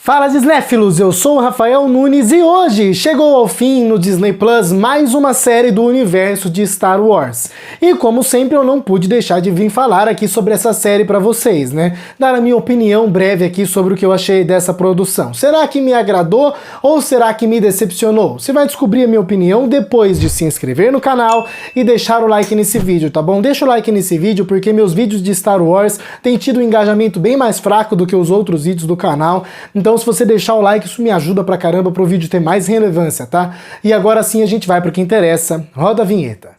Fala Disnéfilos, eu sou o Rafael Nunes e hoje chegou ao fim no Disney Plus mais uma série do universo de Star Wars. E como sempre eu não pude deixar de vir falar aqui sobre essa série pra vocês, né? Dar a minha opinião breve aqui sobre o que eu achei dessa produção. Será que me agradou ou será que me decepcionou? Você vai descobrir a minha opinião depois de se inscrever no canal e deixar o like nesse vídeo, tá bom? Deixa o like nesse vídeo porque meus vídeos de Star Wars têm tido um engajamento bem mais fraco do que os outros vídeos do canal, então se você deixar o like, isso me ajuda pra caramba pro vídeo ter mais relevância, tá? E agora sim a gente vai pro que interessa. Roda a vinheta.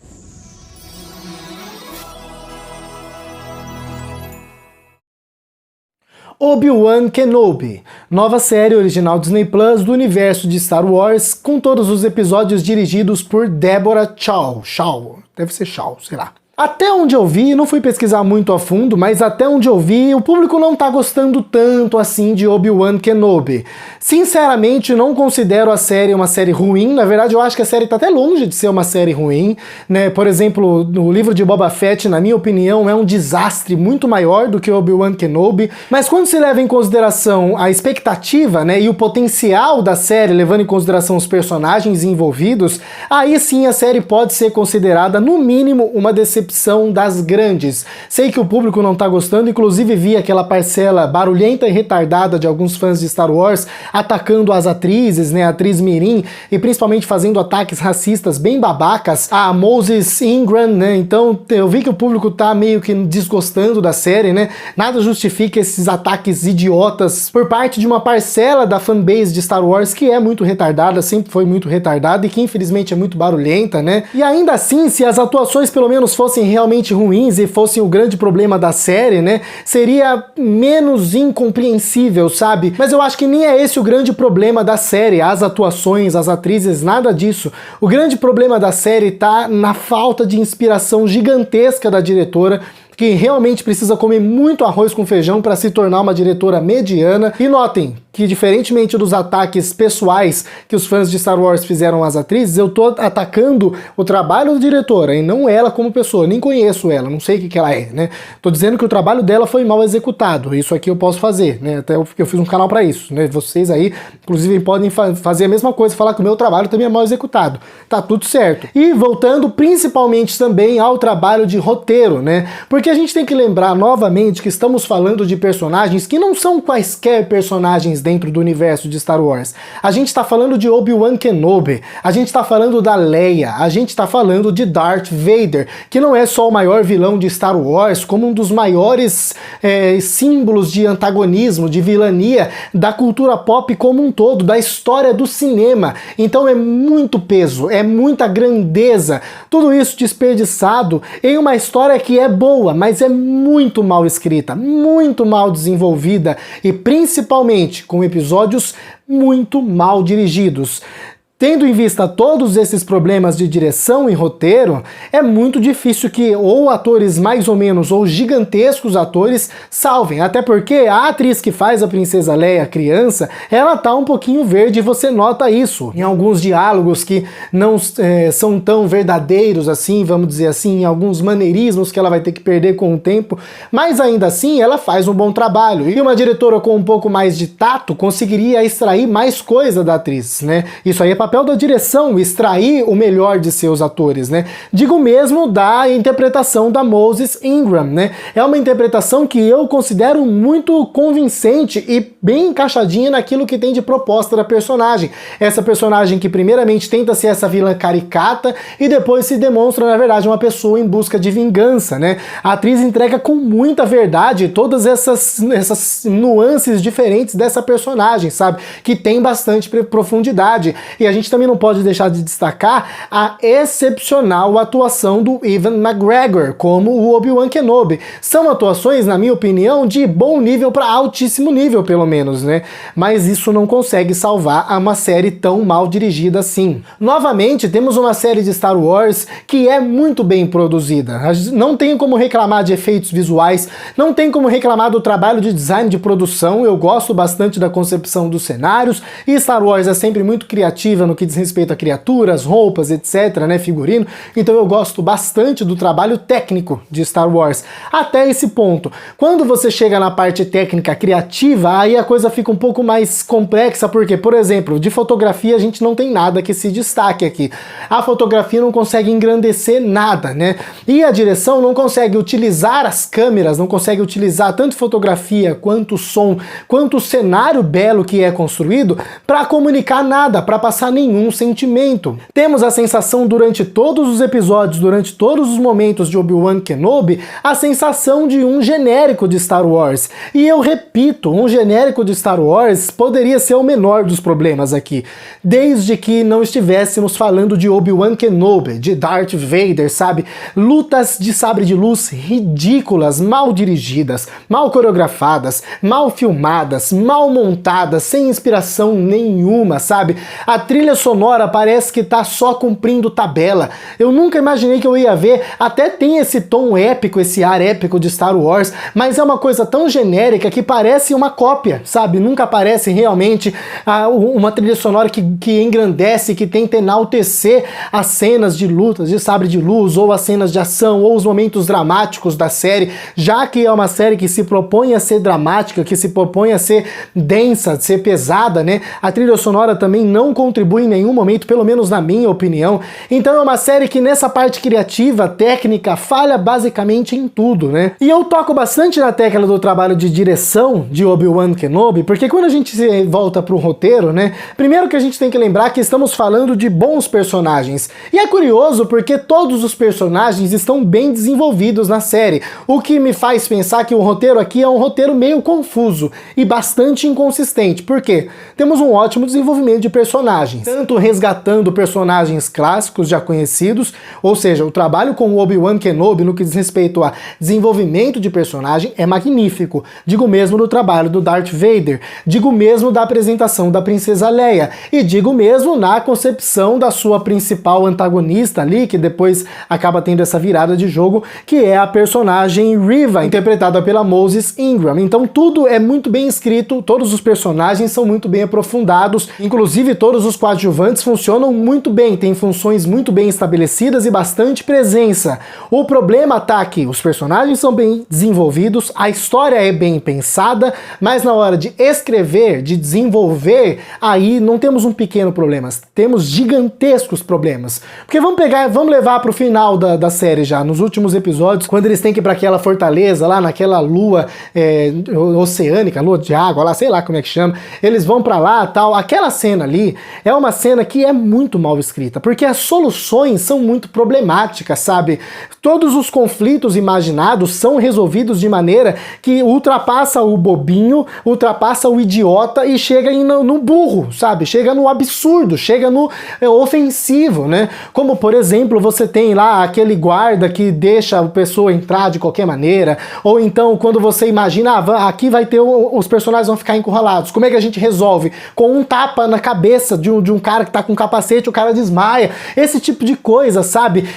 Obi-Wan Kenobi, nova série original Disney Plus do universo de Star Wars, com todos os episódios dirigidos por Deborah Chow. Deve ser Chow, sei lá. Até onde eu vi, não fui pesquisar muito a fundo, mas até onde eu vi, o público não tá gostando tanto assim de Obi-Wan Kenobi. Sinceramente, não considero a série uma série ruim, na verdade eu acho que a série tá até longe de ser uma série ruim, né? Por exemplo, no livro de Boba Fett, na minha opinião, é um desastre muito maior do que Obi-Wan Kenobi, mas quando se leva em consideração a expectativa, né, e o potencial da série, levando em consideração os personagens envolvidos, aí sim a série pode ser considerada, no mínimo, uma decepção das grandes. Sei que o público não tá gostando, inclusive vi aquela parcela barulhenta e retardada de alguns fãs de Star Wars atacando as atrizes, né, a atriz mirim, e principalmente fazendo ataques racistas bem babacas a Moses Ingram, né, então eu vi que o público tá meio que desgostando da série, né, nada justifica esses ataques idiotas por parte de uma parcela da fanbase de Star Wars que é muito retardada, sempre foi muito retardada e que infelizmente é muito barulhenta, né, e ainda assim, se as atuações pelo menos fossem realmente ruins e fossem o grande problema da série, né, seria menos incompreensível, sabe? Mas eu acho que nem é esse o grande problema da série, as atuações, as atrizes, nada disso. O grande problema da série tá na falta de inspiração gigantesca da diretora, que realmente precisa comer muito arroz com feijão para se tornar uma diretora mediana. E notem que, diferentemente dos ataques pessoais que os fãs de Star Wars fizeram às atrizes, eu tô atacando o trabalho da diretora e não ela como pessoa. Nem conheço ela, não sei o que ela é, né? Tô dizendo que o trabalho dela foi mal executado. Isso aqui eu posso fazer, né? Até eu fiz um canal para isso, né? Vocês aí, inclusive, podem fazer a mesma coisa, falar que o meu trabalho também é mal executado. Tá tudo certo. E voltando principalmente também ao trabalho de roteiro, né? Porque a gente tem que lembrar novamente que estamos falando de personagens que não são quaisquer personagens dentro do universo de Star Wars. A gente tá falando de Obi-Wan Kenobi, a gente tá falando da Leia, a gente tá falando de Darth Vader, que não é só o maior vilão de Star Wars, como um dos maiores símbolos de antagonismo, de vilania da cultura pop como um todo, da história do cinema. Então é muito peso, é muita grandeza, tudo isso desperdiçado em uma história que é boa, mas é muito mal escrita, muito mal desenvolvida e principalmente com episódios muito mal dirigidos. Tendo em vista todos esses problemas de direção e roteiro, é muito difícil que ou atores mais ou menos ou gigantescos atores salvem, até porque a atriz que faz a Princesa Leia criança, ela tá um pouquinho verde e você nota isso em alguns diálogos que não são tão verdadeiros assim, vamos dizer assim, em alguns maneirismos que ela vai ter que perder com o tempo, mas ainda assim ela faz um bom trabalho, e uma diretora com um pouco mais de tato conseguiria extrair mais coisa da atriz, né? Isso aí é papel da direção, extrair o melhor de seus atores, né? Digo mesmo da interpretação da Moses Ingram, né? É uma interpretação que eu considero muito convincente e bem encaixadinha naquilo que tem de proposta da personagem. Essa personagem que primeiramente tenta ser essa vilã caricata e depois se demonstra, na verdade, uma pessoa em busca de vingança, né? A atriz entrega com muita verdade todas essas nuances diferentes dessa personagem, sabe? Que tem bastante profundidade. E a gente também não pode deixar de destacar a excepcional atuação do Ewan McGregor como o Obi-Wan Kenobi. São atuações, na minha opinião, de bom nível para altíssimo nível, pelo menos, né? Mas isso não consegue salvar uma série tão mal dirigida assim. Novamente, temos uma série de Star Wars que é muito bem produzida. Não tem como reclamar de efeitos visuais, não tem como reclamar do trabalho de design de produção. Eu gosto bastante da concepção dos cenários, e Star Wars é sempre muito criativa no que diz respeito a criaturas, roupas, etc, né, figurino. Então eu gosto bastante do trabalho técnico de Star Wars, até esse ponto. Quando você chega na parte técnica criativa, aí a coisa fica um pouco mais complexa, porque, por exemplo, de fotografia a gente não tem nada que se destaque aqui. A fotografia não consegue engrandecer nada, né? E a direção não consegue utilizar as câmeras, não consegue utilizar tanto fotografia, quanto som, quanto o cenário belo que é construído para comunicar nada, para passar nenhum sentimento. Temos a sensação durante todos os episódios, durante todos os momentos de Obi-Wan Kenobi, a sensação de um genérico de Star Wars. E eu repito, um genérico de Star Wars poderia ser o menor dos problemas aqui, desde que não estivéssemos falando de Obi-Wan Kenobi, de Darth Vader, sabe? Lutas de sabre de luz ridículas, mal dirigidas, mal coreografadas, mal filmadas, mal montadas, sem inspiração nenhuma, sabe? A trilha sonora parece que tá só cumprindo tabela. Eu nunca imaginei que eu ia ver, até tem esse tom épico, esse ar épico de Star Wars, mas é uma coisa tão genérica que parece uma cópia, sabe? Nunca parece realmente uma trilha sonora que engrandece, que tenta enaltecer as cenas de lutas de sabre de luz, ou as cenas de ação, ou os momentos dramáticos da série, já que é uma série que se propõe a ser dramática, que se propõe a ser densa, ser pesada, né? A trilha sonora também não contribui em nenhum momento, pelo menos na minha opinião. Então é uma série que nessa parte criativa, técnica, falha basicamente em tudo, né? E eu toco bastante na tecla do trabalho de direção de Obi-Wan Kenobi, porque quando a gente volta pro roteiro, né? Primeiro que a gente tem que lembrar que estamos falando de bons personagens. E é curioso porque todos os personagens estão bem desenvolvidos na série, o que me faz pensar que o roteiro aqui é um roteiro meio confuso e bastante inconsistente. Por quê? Temos um ótimo desenvolvimento de personagens, tanto resgatando personagens clássicos já conhecidos, ou seja, o trabalho com o Obi-Wan Kenobi no que diz respeito a desenvolvimento de personagem é magnífico. Digo mesmo do trabalho do Darth Vader, digo mesmo da apresentação da Princesa Leia, e digo mesmo na concepção da sua principal antagonista ali, que depois acaba tendo essa virada de jogo, que é a personagem Reva, interpretada pela Moses Ingram. Então tudo é muito bem escrito, todos os personagens são muito bem aprofundados, inclusive todos os coadjuvantes funcionam muito bem, têm funções muito bem estabelecidas e bastante presença. O problema tá aqui, os personagens são bem desenvolvidos, a história é bem pensada, mas na hora de escrever, de desenvolver, aí não temos um pequeno problema, temos gigantescos problemas. Porque vamos levar pro final da série já, nos últimos episódios, quando eles têm que ir pra aquela fortaleza lá, naquela lua oceânica, lua de água lá, sei lá como é que chama, eles vão pra lá tal, aquela cena ali é uma cena que é muito mal escrita, porque as soluções são muito problemáticas, sabe? Todos os conflitos imaginados são resolvidos de maneira que ultrapassa o bobinho, ultrapassa o idiota e chega no burro, sabe? Chega no absurdo, chega no ofensivo, né? Como, por exemplo, você tem lá aquele guarda que deixa a pessoa entrar de qualquer maneira, ou então quando você imagina, aqui vai ter os personagens vão ficar encurralados, como é que a gente resolve? Com um tapa na cabeça de um cara que tá com capacete, o cara desmaia, esse tipo de coisa, sabe?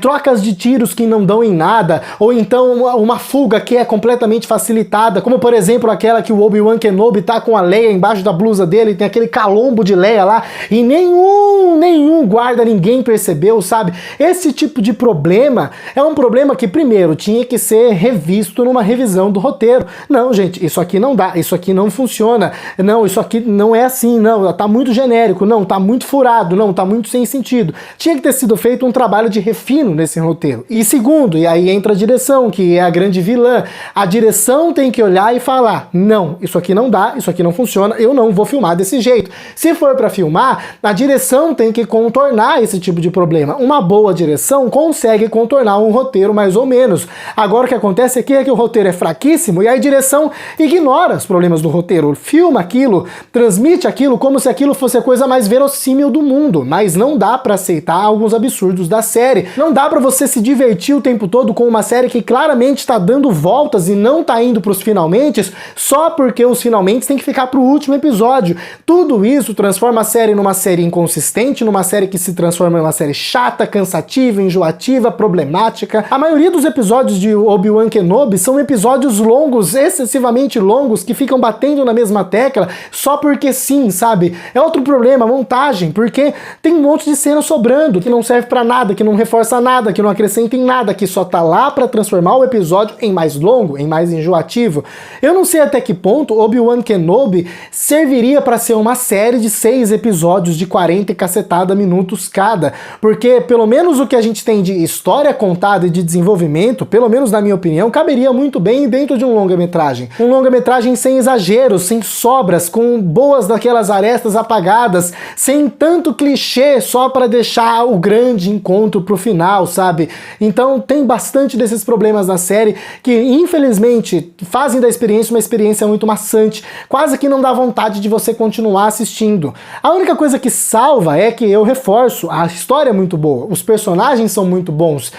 Trocas de tiros que não dão em nada, ou então uma fuga que é completamente facilitada, como por exemplo aquela que o Obi-Wan Kenobi tá com a Leia embaixo da blusa dele, tem aquele calombo de Leia lá, e nenhum guarda, ninguém percebeu, sabe? Esse tipo de problema é um problema que primeiro tinha que ser revisto numa revisão do roteiro. Não, gente, isso aqui não dá, isso aqui não funciona, não, isso aqui não é assim, não, tá muito genérico, não, tá muito furado, não, tá muito sem sentido. Tinha que ter sido feito um trabalho de refino nesse roteiro. E segundo, e aí entra a direção, que é a grande vilã, a direção tem que olhar e falar, não, isso aqui não dá, isso aqui não funciona, eu não vou filmar desse jeito. Se for pra filmar, a direção tem que contornar esse tipo de problema. Uma boa direção consegue contornar um roteiro mais ou menos. Agora o que acontece aqui é que o roteiro é fraquíssimo e a direção ignora os problemas do roteiro, filma aquilo, transmite aquilo como se aquilo fosse a coisa mais verossímil do mundo, mas não dá pra aceitar alguns absurdos da série. Não dá pra você se divertir o tempo todo com uma série que claramente tá dando voltas e não tá indo pros finalmentes só porque os finalmentes tem que ficar pro último episódio. Tudo isso transforma a série numa série inconsistente, numa série que se transforma numa série chata, cansativa, enjoativa, problemática. A maioria dos episódios de Obi-Wan Kenobi são episódios longos, excessivamente longos, que ficam batendo na mesma tecla só porque sim, sabe? É outro problema, montagem, porque tem um monte de cena sobrando, que não serve pra nada, que não reforça nada, que não acrescenta em nada, que só tá lá pra transformar o episódio em mais longo, em mais enjoativo. Eu não sei até que ponto Obi-Wan Kenobi serviria pra ser uma série de 6 episódios de 40 e cacetada minutos cada, porque pelo menos o que a gente tem de história contada e de desenvolvimento, pelo menos na minha opinião, caberia muito bem dentro de um longa-metragem. Um longa-metragem sem exageros, sem sobras, com boas daquelas arestas apagadas, sem tanto clichê só para deixar o grande encontro pro final, sabe? Então tem bastante desses problemas na série que infelizmente fazem da experiência uma experiência muito maçante, quase que não dá vontade de você continuar assistindo. A única coisa que salva é que, eu reforço, a história é muito boa, os personagens são muito bons.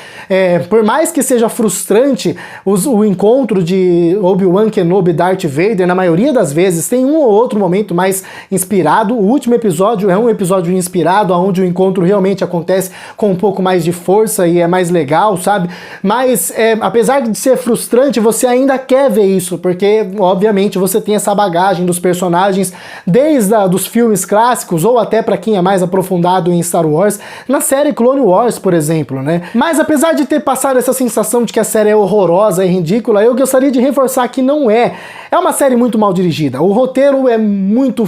Por mais que seja frustrante o encontro de Obi-Wan Kenobi e Darth Vader, na maioria das vezes tem um ou outro momento mais inspirado. O último episódio é um episódio inspirado, onde o encontro realmente acontece com um pouco mais de força e é mais legal, sabe? Mas apesar de ser frustrante, você ainda quer ver isso, porque obviamente você tem essa bagagem dos personagens desde dos filmes clássicos, ou até para quem é mais aprofundado em Star Wars, na série Clone Wars, por exemplo, né? Mas apesar de ter passado essa sensação de que a série é horrorosa e ridícula, eu gostaria de reforçar que não é. É uma série muito mal dirigida. O roteiro é muito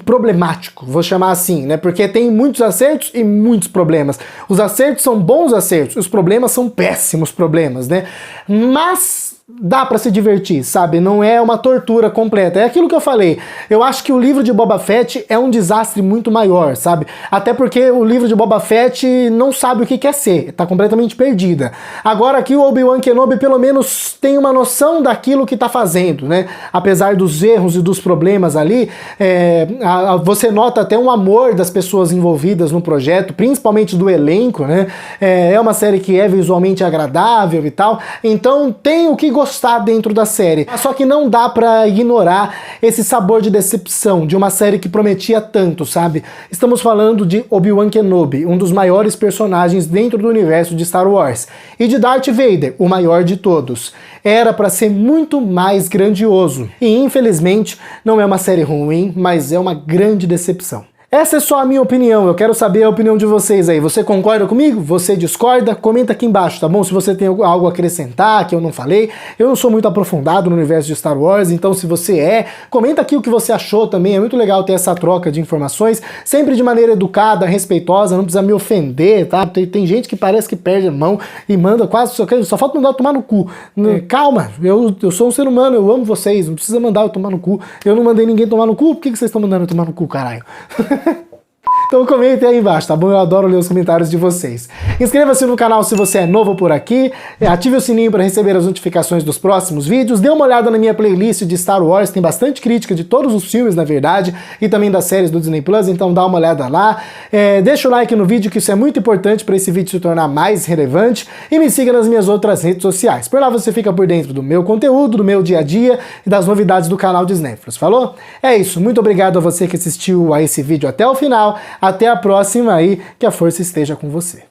problemático, vou chamar assim, né? Porque tem muitos acertos e muitos problemas. Os acertos são bons acertos, os problemas são péssimos problemas, né? Mas dá pra se divertir, sabe? Não é uma tortura completa. É aquilo que eu falei. Eu acho que o livro de Boba Fett é um desastre muito maior, sabe? Até porque o livro de Boba Fett não sabe o que quer ser, tá completamente perdida. Agora aqui o Obi-Wan Kenobi pelo menos tem uma noção daquilo que tá fazendo, né? Apesar dos erros e dos problemas ali, você nota até um amor das pessoas envolvidas no projeto, principalmente do elenco, né? É uma série que é visualmente agradável e tal, então tem o que gostar dentro da série. Só que não dá pra ignorar esse sabor de decepção de uma série que prometia tanto, sabe? Estamos falando de Obi-Wan Kenobi, um dos maiores personagens dentro do universo de Star Wars, e de Darth Vader, o maior de todos. Era pra ser muito mais grandioso. E infelizmente não é uma série ruim, mas é uma grande decepção. Essa é só a minha opinião, eu quero saber a opinião de vocês aí. Você concorda comigo? Você discorda? Comenta aqui embaixo, tá bom? Se você tem algo a acrescentar que eu não falei. Eu não sou muito aprofundado no universo de Star Wars, então se você comenta aqui o que você achou também. É muito legal ter essa troca de informações, sempre de maneira educada, respeitosa, não precisa me ofender, tá? Tem gente que parece que perde a mão e manda quase, só falta mandar eu tomar no cu. Calma, eu sou um ser humano, eu amo vocês, não precisa mandar eu tomar no cu. Eu não mandei ninguém tomar no cu, por que vocês estão mandando eu tomar no cu, caralho? Então comentem aí embaixo, tá bom? Eu adoro ler os comentários de vocês. Inscreva-se no canal se você é novo por aqui, ative o sininho para receber as notificações dos próximos vídeos, dê uma olhada na minha playlist de Star Wars, tem bastante crítica de todos os filmes, na verdade, e também das séries do Disney Plus, então dá uma olhada lá. Deixa o like no vídeo, que isso é muito importante para esse vídeo se tornar mais relevante, e me siga nas minhas outras redes sociais. Por lá você fica por dentro do meu conteúdo, do meu dia a dia e das novidades do canal Disneyflos, falou? É isso, muito obrigado a você que assistiu a esse vídeo até o final. Até a próxima aí, que a força esteja com você.